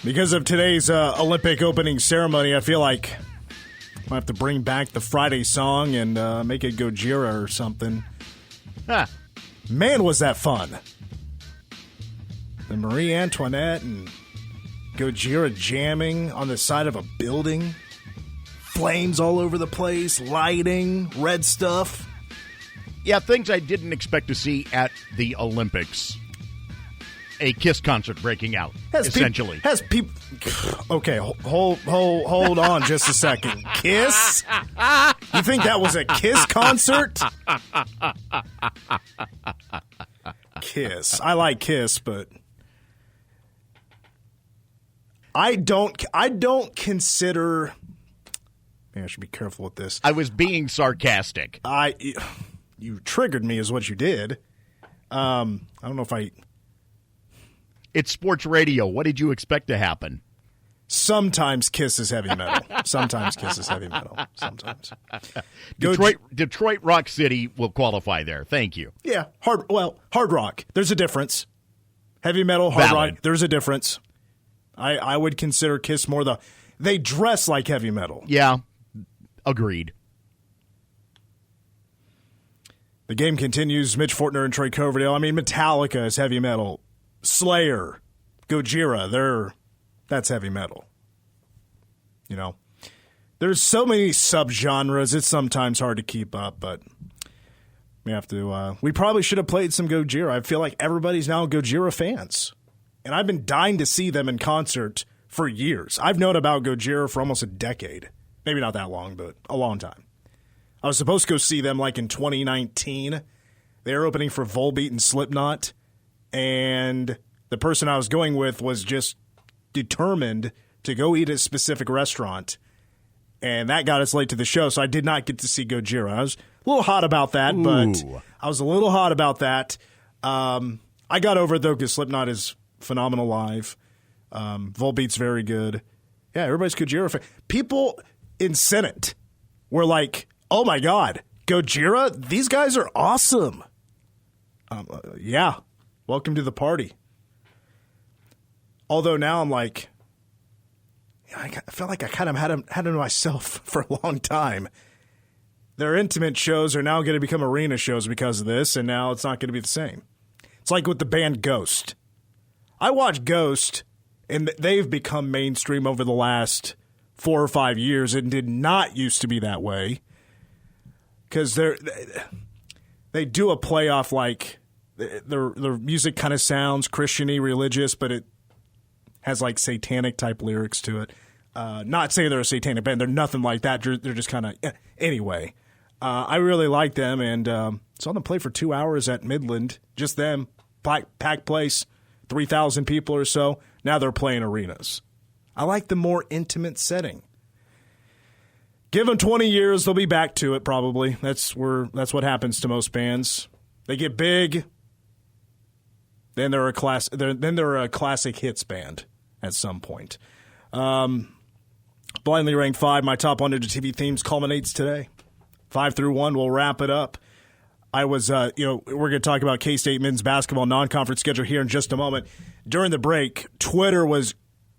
Because of today's Olympic opening ceremony, I feel like I have to bring back the Friday song and make it Gojira or something. Huh. Man, was that fun. The Marie Antoinette and Gojira jamming on the side of a building. Flames all over the place, lighting, red stuff. Yeah, things I didn't expect to see at the Olympics. A Kiss concert breaking out, essentially. Okay, hold on just a second. Kiss? You think that was a Kiss concert? Kiss. I like Kiss, but I don't consider. Man, I should be careful with this. I was being sarcastic. You triggered me, is what you did. I don't know if I. It's sports radio. What did you expect to happen? Sometimes Kiss is heavy metal. Sometimes Detroit Rock City will qualify there. Thank you. Yeah, hard rock. There's a difference. Heavy metal, hard rock. There's a difference. I would consider Kiss more they dress like heavy metal. Yeah, agreed. The game continues. Mitch Fortner and Troy Coverdale. I mean, Metallica is heavy metal. Slayer, Gojira, that's heavy metal. You know, there's so many subgenres, it's sometimes hard to keep up, but we have to, we probably should have played some Gojira. I feel like everybody's now Gojira fans, and I've been dying to see them in concert for years. I've known about Gojira for almost a decade. Maybe not that long, but a long time. I was supposed to go see them like in 2019. They were opening for Volbeat and Slipknot. And the person I was going with was just determined to go eat at a specific restaurant. And that got us late to the show, so I did not get to see Gojira. I was a little hot about that, but I got over it, though, because Slipknot is phenomenal live. Volbeat's very good. Yeah, everybody's Gojira fan. People in Senate were like, oh, my God, Gojira? These guys are awesome. Yeah. Welcome to the party. Although now I'm like, I feel like I kind of had them to myself for a long time. Their intimate shows are now going to become arena shows because of this, and now it's not going to be the same. It's like with the band Ghost. I watch Ghost, and they've become mainstream over the last 4 or 5 years. It did not used to be that way because they do a playoff like. Their music kind of sounds Christian-y, religious, but it has like satanic-type lyrics to it. Not saying they're a satanic band. They're nothing like that. They're just kind of anyway. I really like them, and saw them play for 2 hours at Midland. Just them, packed place, 3,000 people or so. Now they're playing arenas. I like the more intimate setting. Give them 20 years, they'll be back to it probably. That's what happens to most bands. They get big. Then they're a classic hits band at some point. Blindly ranked 5, my top 100 TV themes culminates today. 5 through 1, we'll wrap it up. I was, we're going to talk about K-State men's basketball non-conference schedule here in just a moment. During the break, Twitter was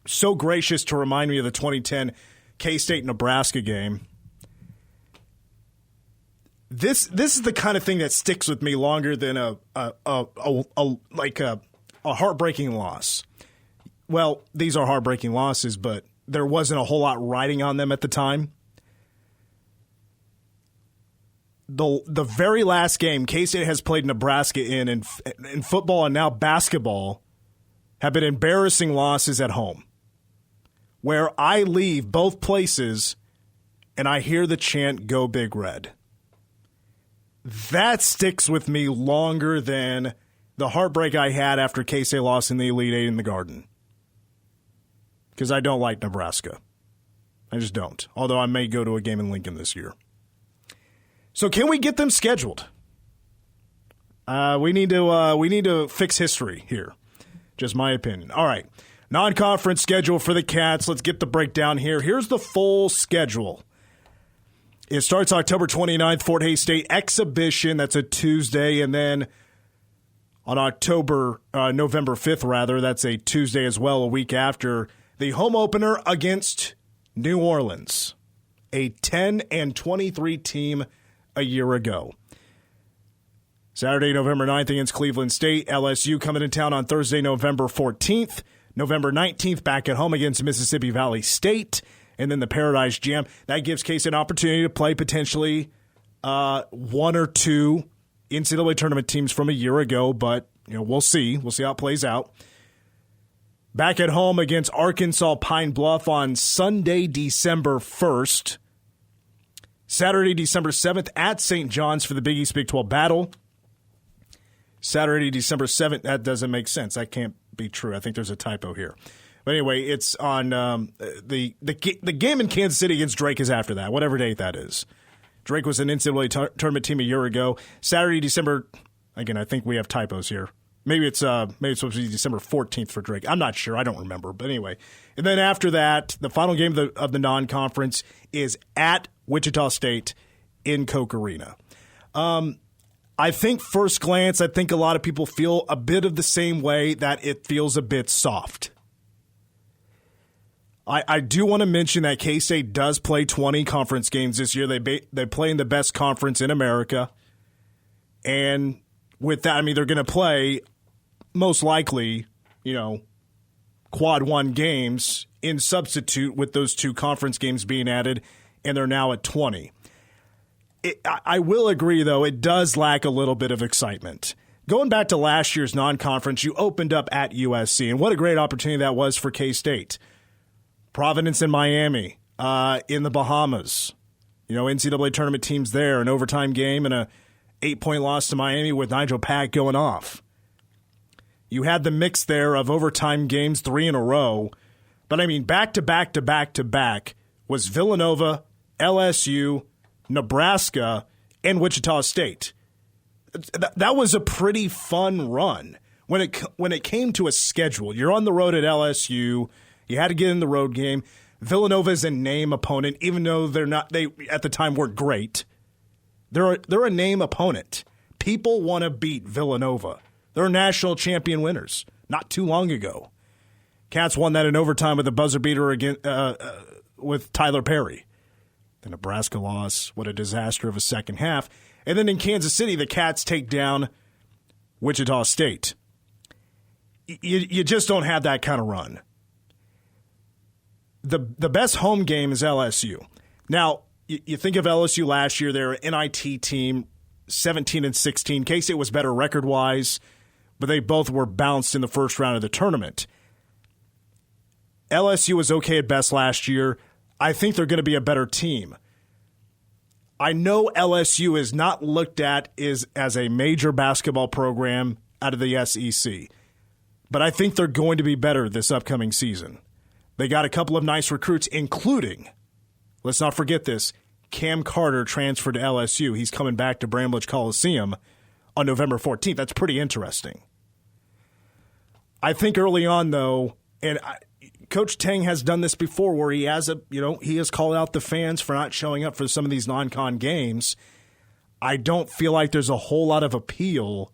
so gracious to remind me of the 2010 K-State-Nebraska game. This is the kind of thing that sticks with me longer than a heartbreaking loss. Well, these are heartbreaking losses, but there wasn't a whole lot riding on them at the time. The very last game K-State has played Nebraska in football and now basketball have been embarrassing losses at home, where I leave both places and I hear the chant, "Go Big Red." That sticks with me longer than the heartbreak I had after K-State lost in the Elite Eight in the Garden. Because I don't like Nebraska. I just don't. Although I may go to a game in Lincoln this year. So can we get them scheduled? We need to fix history here. Just my opinion. All right. Non-conference schedule for the Cats. Let's get the breakdown here. Here's the full schedule. It starts October 29th, Fort Hays State exhibition. That's a Tuesday. And then on November 5th, that's a Tuesday as well, a week after. The home opener against New Orleans, a 10-23 team a year ago. Saturday, November 9th against Cleveland State. LSU coming to town on Thursday, November 14th. November 19th, back at home against Mississippi Valley State. And then the Paradise Jam. That gives Case an opportunity to play potentially one or two NCAA tournament teams from a year ago. But we'll see. We'll see how it plays out. Back at home against Arkansas Pine Bluff on Sunday, December 1st. Saturday, December 7th at St. John's for the Big East Big 12 battle. Saturday, December 7th. That doesn't make sense. That can't be true. I think there's a typo here. But anyway, it's on the game in Kansas City against Drake is after that, whatever date that is. Drake was an NCAA tournament team a year ago. Saturday, December. Again, I think we have typos here. Maybe it's supposed to be December 14th for Drake. I'm not sure. I don't remember. But anyway. And then after that, the final game of the non-conference is at Wichita State in Koch Arena. I think first glance, I think a lot of people feel a bit of the same way, that it feels a bit soft. I do want to mention that K-State does play 20 conference games this year. They play in the best conference in America. And with that, I mean, they're going to play most likely, quad one games in substitute with those two conference games being added, and they're now at 20. I will agree, though, it does lack a little bit of excitement. Going back to last year's non-conference, you opened up at USC, and what a great opportunity that was for K-State. Providence and Miami in the Bahamas. NCAA tournament teams there, an overtime game and a 8-point loss to Miami with Nigel Pack going off. You had the mix there of overtime games, 3 in a row. But, I mean, back-to-back was Villanova, LSU, Nebraska, and Wichita State. That was a pretty fun run. When it came to a schedule, you're on the road at LSU. You had to get in the road game. Villanova is a name opponent, even though they at the time weren't great. They're a name opponent. People want to beat Villanova. They're national champion winners not too long ago. Cats won that in overtime with a buzzer beater with Tyler Perry. The Nebraska loss, what a disaster of a second half. And then in Kansas City, the Cats take down Wichita State. You just don't have that kind of run. The best home game is LSU. Now, you think of LSU last year, they're an NIT team, 17-16. K-State was better record-wise, but they both were bounced in the first round of the tournament. LSU was okay at best last year. I think they're going to be a better team. I know LSU is not looked at as a major basketball program out of the SEC, but I think they're going to be better this upcoming season. They got a couple of nice recruits, including, let's not forget this, Cam Carter transferred to LSU. He's coming back to Bramlage Coliseum on November 14th. That's pretty interesting. I think early on, though, and Coach Tang has done this before where he has called out the fans for not showing up for some of these non-con games. I don't feel like there's a whole lot of appeal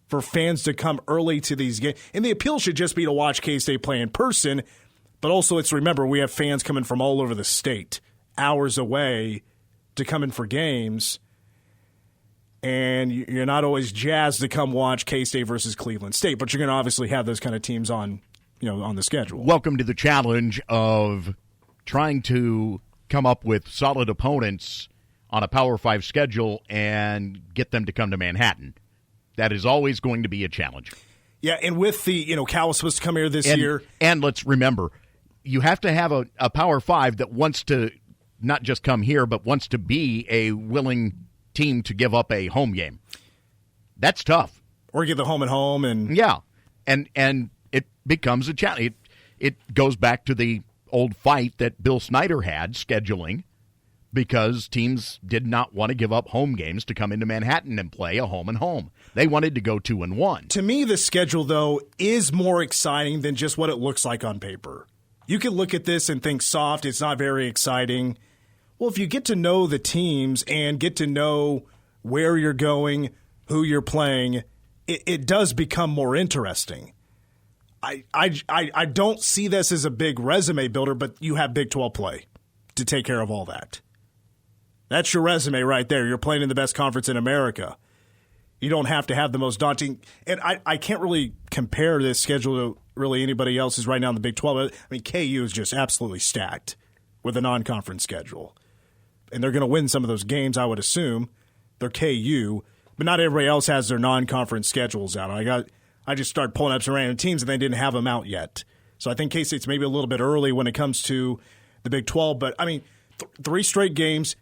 for fans to come early to these games. And the appeal should just be to watch K-State play in person, but also remember, we have fans coming from all over the state, hours away, to come in for games. And you're not always jazzed to come watch K-State versus Cleveland State, but you're going to obviously have those kind of teams on the schedule. Welcome to the challenge of trying to come up with solid opponents on a Power 5 schedule and get them to come to Manhattan. That is always going to be a challenge. Yeah, and with the, Cal was supposed to come here this year. And let's remember, you have to have a Power 5 that wants to not just come here, but wants to be a willing team to give up a home game. That's tough. Or get the home and home. And yeah, and it becomes a challenge. It goes back to the old fight that Bill Snyder had scheduling, because teams did not want to give up home games to come into Manhattan and play a home and home. They wanted to go 2-1. To me, the schedule, though, is more exciting than just what it looks like on paper. You can look at this and think soft, it's not very exciting. Well, if you get to know the teams and get to know where you're going, who you're playing, it does become more interesting. I don't see this as a big resume builder, but you have Big 12 play to take care of all that. That's your resume right there. You're playing in the best conference in America. You don't have to have the most daunting. And I can't really compare this schedule to really anybody else's right now in the Big 12. I mean, KU is just absolutely stacked with a non-conference schedule. And they're going to win some of those games, I would assume. They're KU. But not everybody else has their non-conference schedules out. I just started pulling up some random teams, and they didn't have them out yet. So I think K-State's maybe a little bit early when it comes to the Big 12. But, I mean, 3 straight games.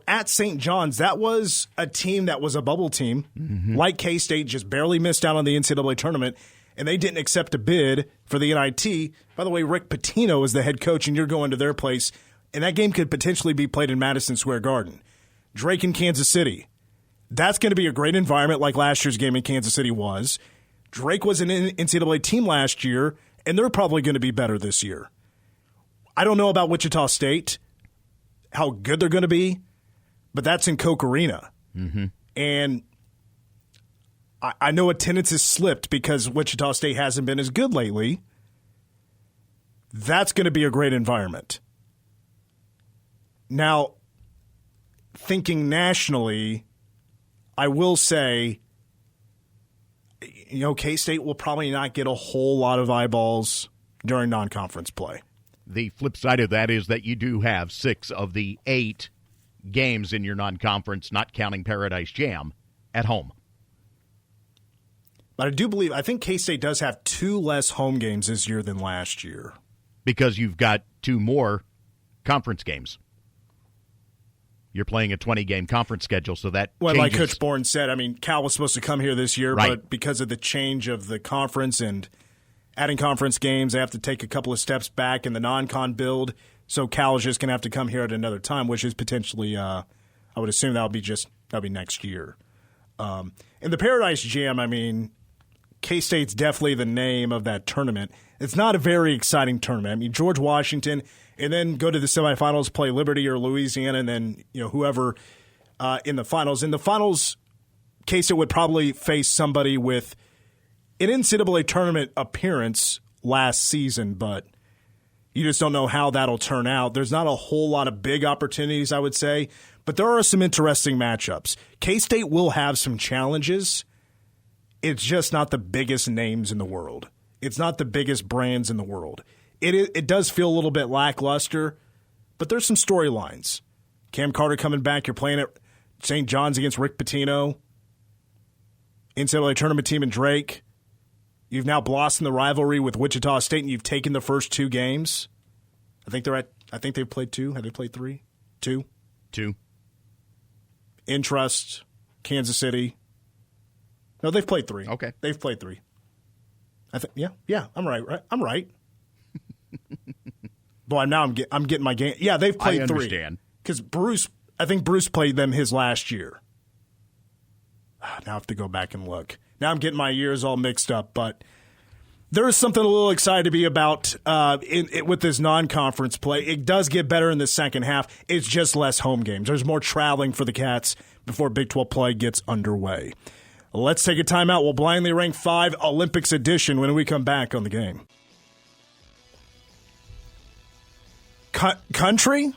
At St. John's, that was a team that was a bubble team. Mm-hmm. Like K-State, just barely missed out on the NCAA tournament, and they didn't accept a bid for the NIT. By the way, Rick Pitino is the head coach, and you're going to their place. And that game could potentially be played in Madison Square Garden. Drake in Kansas City. That's going to be a great environment like last year's game in Kansas City was. Drake was an NCAA team last year, and they're probably going to be better this year. I don't know about Wichita State, how good they're going to be, but that's in Koch Arena. Mm-hmm. And I know attendance has slipped because Wichita State hasn't been as good lately. That's going to be a great environment. Now, thinking nationally, I will say, K-State will probably not get a whole lot of eyeballs during non-conference play. The flip side of that is that you do have 6 of the 8 games in your non-conference, not counting Paradise Jam, at home. But I think K-State does have 2 less home games this year than last year. Because you've got 2 more conference games. You're playing a 20-game conference schedule, so that changes. Like Coach Bourne said, I mean, Cal was supposed to come here this year, right. But because of the change of the conference and adding conference games, they have to take a couple of steps back in the non-con build. So Cal is just going to have to come here at another time, which is potentially, I would assume that'll be next year. In the Paradise Jam, I mean, K-State's definitely the name of that tournament. It's not a very exciting tournament. I mean, George Washington, and then go to the semifinals, play Liberty or Louisiana, and then whoever in the finals. In the finals, K-State would probably face somebody with an NCAA tournament appearance last season, but you just don't know how that'll turn out. There's not a whole lot of big opportunities, I would say, but there are some interesting matchups. K-State will have some challenges. It's just not the biggest names in the world. It's not the biggest brands in the world. It does feel a little bit lackluster, but there's some storylines. Cam Carter coming back. You're playing at St. John's against Rick Pitino. NCAA tournament team in Drake. You've now blossomed the rivalry with Wichita State, and you've taken the first 2 games. I think they've played 2. Have they played 3? 2? 2. Intrust, Kansas City. No, they've played 3. Okay. They've played 3. Yeah, I'm right. I'm right. Boy, now I'm getting my game. Yeah, they've played 3. I understand. Because I think Bruce played them his last year. Now I have to go back and look. Now I'm getting my years all mixed up, but there is something a little excited to be about with this non-conference play. It does get better in the second half. It's just less home games. There's more traveling for the Cats before Big 12 play gets underway. Let's take a timeout. We'll blindly rank 5 Olympics edition when we come back on the game. Country?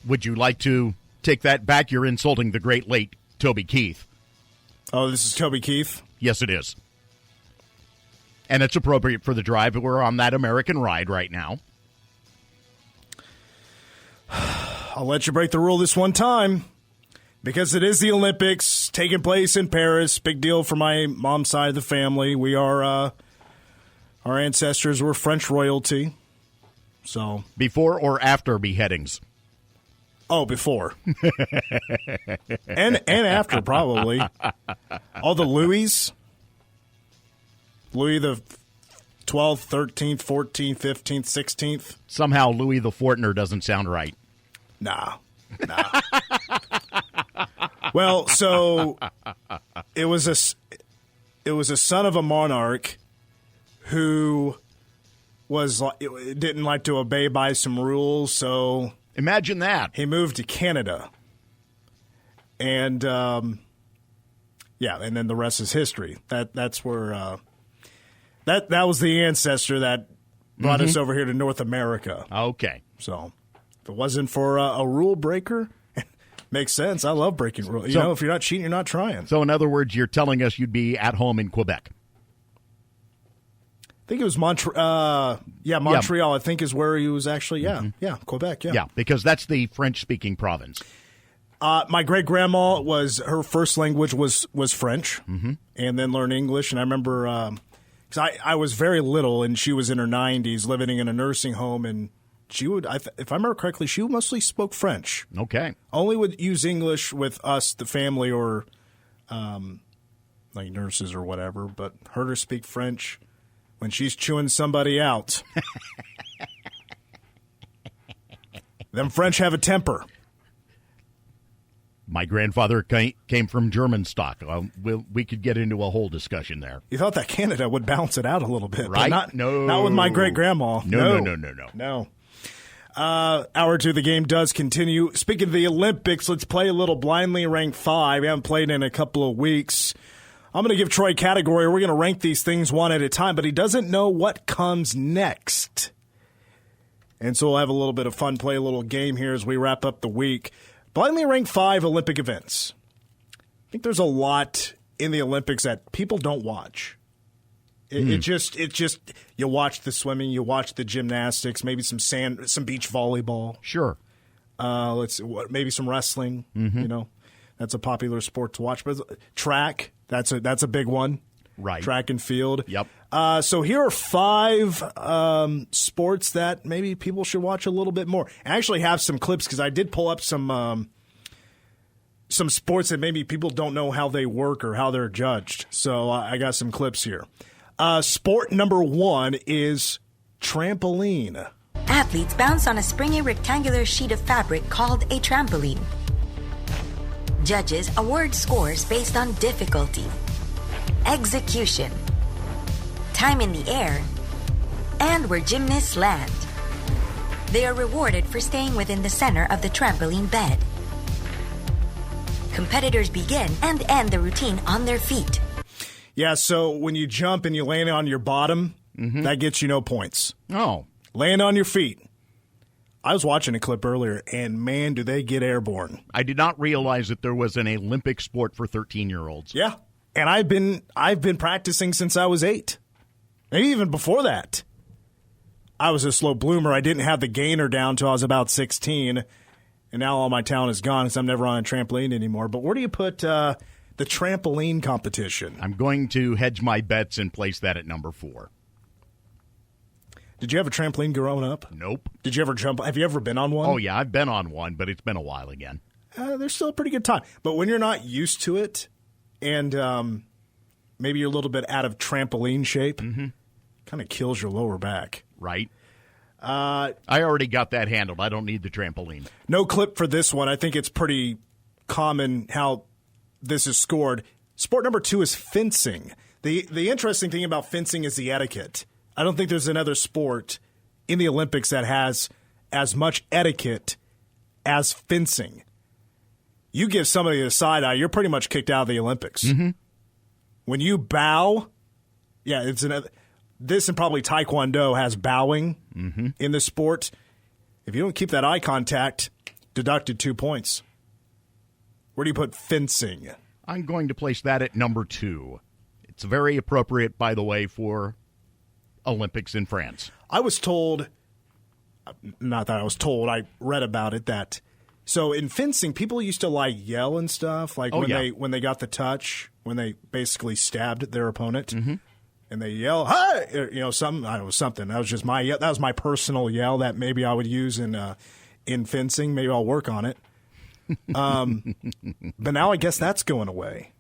Would you like to take that back? You're insulting the great late Toby Keith. Oh, this is Toby Keith? Yes, it is. And it's appropriate for the drive. We're on that American ride right now. I'll let you break the rule this one time. Because it is the Olympics taking place in Paris. Big deal for my mom's side of the family. We are, our ancestors were French royalty. So before or after beheadings? Oh, before. and after, probably. All the Louis. Louis the 12th, 13th, 14th, 15th, 16th. Somehow Louis the Fortner doesn't sound right. Nah. Well, so it was a son of a monarch who didn't like to obey by some rules, so imagine that. He moved to Canada. And and then the rest is history. That's where That was the ancestor that brought us over here to North America. Okay. So if it wasn't for a rule breaker, makes sense. I love breaking rules. You know, if you're not cheating, you're not trying. So in other words, you're telling us you'd be at home in Quebec. I think it was Montreal. I think is where he was actually. Yeah, Quebec. Yeah, because that's the French-speaking province. My great grandma her first language was French, and then learned English. And I remember because I was very little, and she was in her 90s, living in a nursing home, and she would, if I remember correctly, she mostly spoke French. Okay, only would use English with us, the family, or like nurses or whatever. But heard her speak French when she's chewing somebody out. Them French have a temper. My grandfather came from German stock. We could get into a whole discussion there. You thought that Canada would balance it out a little bit, right? But not with my great grandma. No. Hour 2 of the game does continue. Speaking of the Olympics, let's play a little blindly ranked 5. We haven't played in a couple of weeks. I'm going to give Troy a category. We're going to rank these things one at a time, but he doesn't know what comes next. And so we'll have a little bit of fun, play a little game here as we wrap up the week. Blindly ranked 5 Olympic events. I think there's a lot in the Olympics that people don't watch. It just you watch the swimming, you watch the gymnastics, maybe some beach volleyball. Sure. Maybe some wrestling. You know, that's a popular sport to watch. But track, that's a big one. Right. Track and field. Yep. So here are 5 sports that maybe people should watch a little bit more. I actually have some clips because I did pull up some sports that maybe people don't know how they work or how they're judged. So I got some clips here. Sport number 1 is trampoline. Athletes bounce on a springy rectangular sheet of fabric called a trampoline. Judges award scores based on difficulty, execution, time in the air, and where gymnasts land. They are rewarded for staying within the center of the trampoline bed. Competitors begin and end the routine on their feet. Yeah, so when you jump and you land on your bottom, that gets you no points. Oh. Land on your feet. I was watching a clip earlier, and man, do they get airborne. I did not realize that there was an Olympic sport for 13-year-olds. Yeah, and I've been practicing since I was 8. Maybe even before that. I was a slow bloomer. I didn't have the gainer down until I was about 16, and now all my talent is gone because I'm never on a trampoline anymore. But where do you put the trampoline competition? I'm going to hedge my bets and place that at number 4. Did you have a trampoline growing up? Nope. Did you ever jump? Have you ever been on one? Oh, yeah, I've been on one, but it's been a while again. There's still a pretty good time. But when you're not used to it and maybe you're a little bit out of trampoline shape, kind of kills your lower back. Right. I already got that handled. I don't need the trampoline. No clip for this one. I think it's pretty common how this is scored. Sport number 2 is fencing. The interesting thing about fencing is the etiquette. I don't think there's another sport in the Olympics that has as much etiquette as fencing. You give somebody the side eye, you're pretty much kicked out of the Olympics. When you bow, this and probably Taekwondo has bowing in the sport. If you don't keep that eye contact, deducted 2 points. Where do you put fencing? I'm going to place that at number 2. It's very appropriate, by the way, for Olympics in France. I was told, not that I was told, I read about it, that so in fencing, people used to yell and stuff, when they got the touch, when they basically stabbed their opponent, and they yell, "Hey!" Something. I don't know, something. That was just that was my personal yell that maybe I would use in fencing. Maybe I'll work on it. But now I guess that's going away.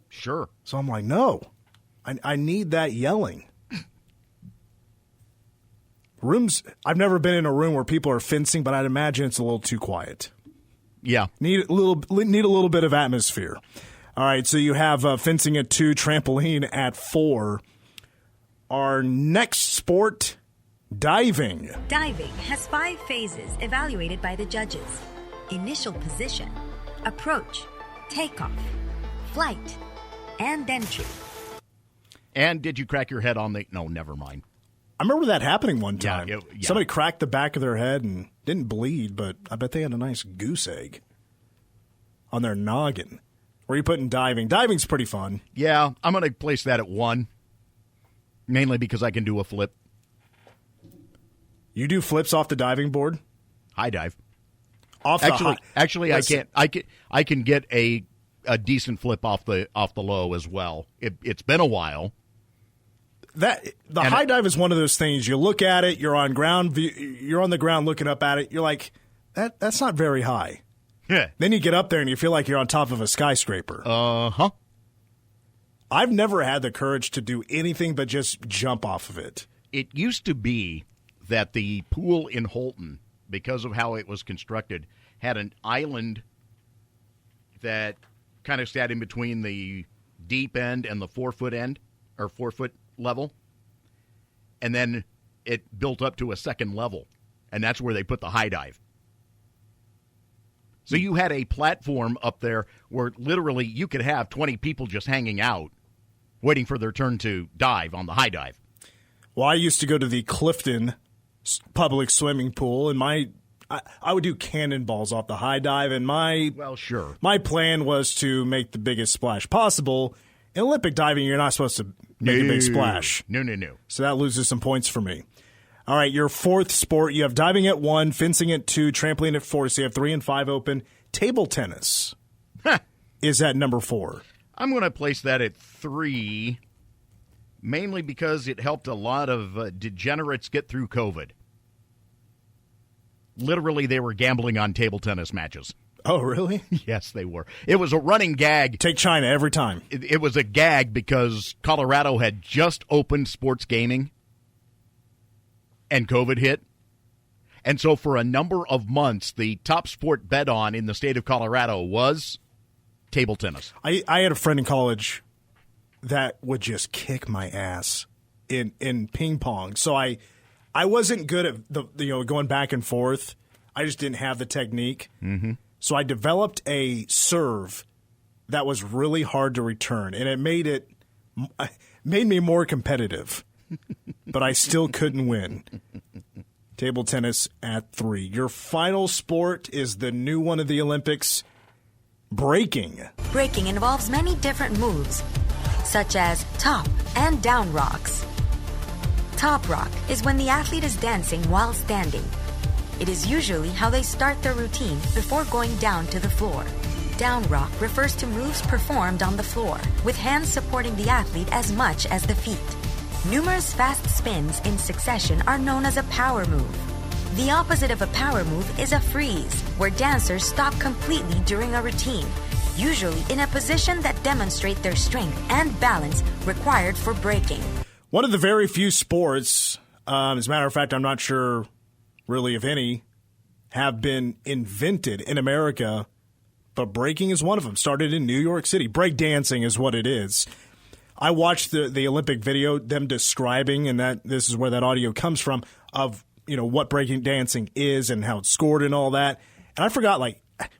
Sure. So I'm like, no, I need that yelling. I've never been in a room where people are fencing, but I'd imagine it's a little too quiet. Yeah. Need a little bit of atmosphere. All right, so you have fencing at 2, trampoline at 4. Our next sport, diving. Diving has 5 phases evaluated by the judges: initial position, approach, takeoff, flight, and entry. And did you crack your head on the... No, never mind. I remember that happening one time. Yeah. Somebody cracked the back of their head and didn't bleed, but I bet they had a nice goose egg on their noggin. Where are you putting diving? Diving's pretty fun. Yeah, I'm going to place that at 1, mainly because I can do a flip. You do flips off the diving board? High dive. Actually, I can't. I can get a decent flip off the low as well. It's been a while. High dive is one of those things. You look at it, you're on the ground looking up at it. You're like, that's not very high. Yeah. Then you get up there and you feel like you're on top of a skyscraper. Uh-huh. I've never had the courage to do anything but just jump off of it. It used to be that the pool in Holton, because of how it was constructed, had an island that kind of sat in between the deep end and the 4-foot end, or 4-foot level. And then it built up to a second level, and that's where they put the high dive. So you had a platform up there where literally you could have 20 people just hanging out, waiting for their turn to dive on the high dive. Well, I used to go to the Clifton public swimming pool, and I would do cannonballs off the high dive, and my plan was to make the biggest splash possible. In Olympic diving, you're not supposed to make a big splash. No. So that loses some points for me. All right, your fourth sport, you have diving at 1, fencing at 2, trampoline at 4, so you have 3 and 5 open. Table tennis is at number 4. I'm going to place that at 3, mainly because it helped a lot of degenerates get through COVID. Literally, they were gambling on table tennis matches. Oh, really? Yes, they were. It was a running gag. Take China every time. It was a gag because Colorado had just opened sports gaming and COVID hit. And so for a number of months, the top sport bet on in the state of Colorado was table tennis. I had a friend in college that would just kick my ass in ping pong. So I wasn't good at going back and forth. I just didn't have the technique. Mm-hmm. So I developed a serve that was really hard to return, and it made me more competitive. But I still couldn't win. Table tennis at 3. Your final sport is the new one of the Olympics, breaking. Breaking involves many different moves, such as top and down rocks. Top rock is when the athlete is dancing while standing. It is usually how they start their routine before going down to the floor. Down rock refers to moves performed on the floor, with hands supporting the athlete as much as the feet. Numerous fast spins in succession are known as a power move. The opposite of a power move is a freeze, where dancers stop completely during a routine, usually in a position that demonstrates their strength and balance required for breaking. One of the very few sports, as a matter of fact, I'm not sure really if any, have been invented in America, but breaking is one of them. Started in New York City. Break dancing is what it is. I watched the Olympic video, them describing, and that this is where that audio comes from, of what breaking dancing is and how it's scored and all that. And I forgot,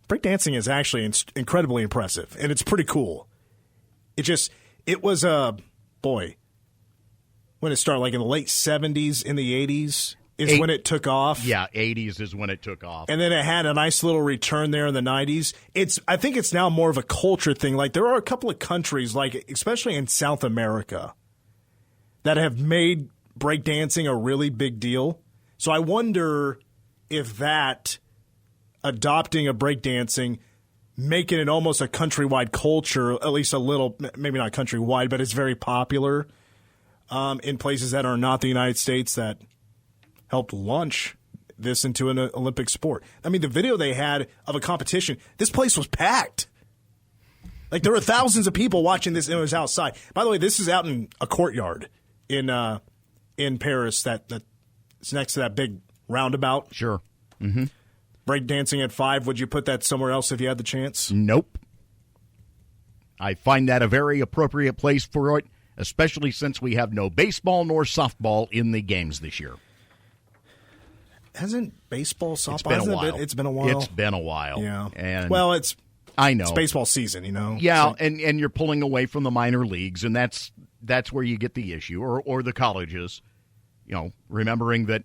break dancing is actually incredibly impressive, and it's pretty cool. It was when it started, in the late 70s, in the 80s is when it took off. Yeah, 80s is when it took off. And then it had a nice little return there in the 90s. I think it's now more of a culture thing. There are a couple of countries, especially in South America, that have made breakdancing a really big deal. So I wonder if that, adopting a breakdancing, making it almost a countrywide culture, at least a little, maybe not countrywide, but it's very popular in places that are not the United States, that helped launch this into an Olympic sport. I mean, the video they had of a competition, this place was packed. There were thousands of people watching this, and it was outside. By the way, this is out in a courtyard in Paris that's next to that big roundabout. Sure. Mm-hmm. Breakdancing at 5, would you put that somewhere else if you had the chance? Nope. I find that a very appropriate place for it, especially since we have no baseball nor softball in the games this year. Hasn't baseball, softball? It's been a while. It's been a while. It's been a while. Yeah. And I know. It's baseball season, Yeah, and you're pulling away from the minor leagues, and that's that's where you get the issue, or the colleges, remembering that,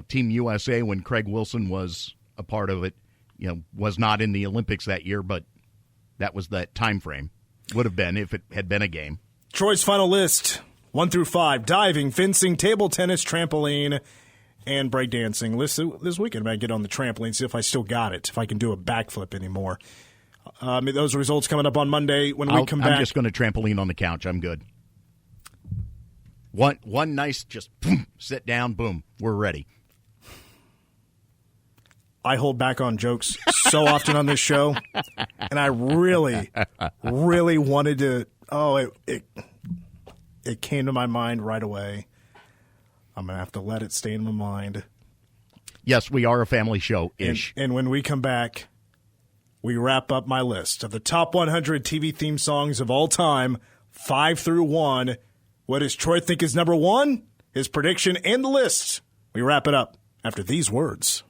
Team USA, when Craig Wilson was a part of it, was not in the Olympics that year, but that was that time frame. Would have been if it had been a game. Troy's final list, 1 through 5, diving, fencing, table tennis, trampoline, and breakdancing. This weekend I might get on the trampoline, see if I still got it, if I can do a backflip anymore. Those results coming up on Monday when we come back. I'm just going to trampoline on the couch. I'm good. One nice, just boom, sit down, boom, we're ready. I hold back on jokes so often on this show, and I really, really wanted to. Oh, it came to my mind right away. I'm going to have to let it stay in my mind. Yes, we are a family show-ish. And when we come back, we wrap up my list of the top 100 TV theme songs of all time, 5 through 1. What does Troy think is number 1? His prediction and the list. We wrap it up after these words.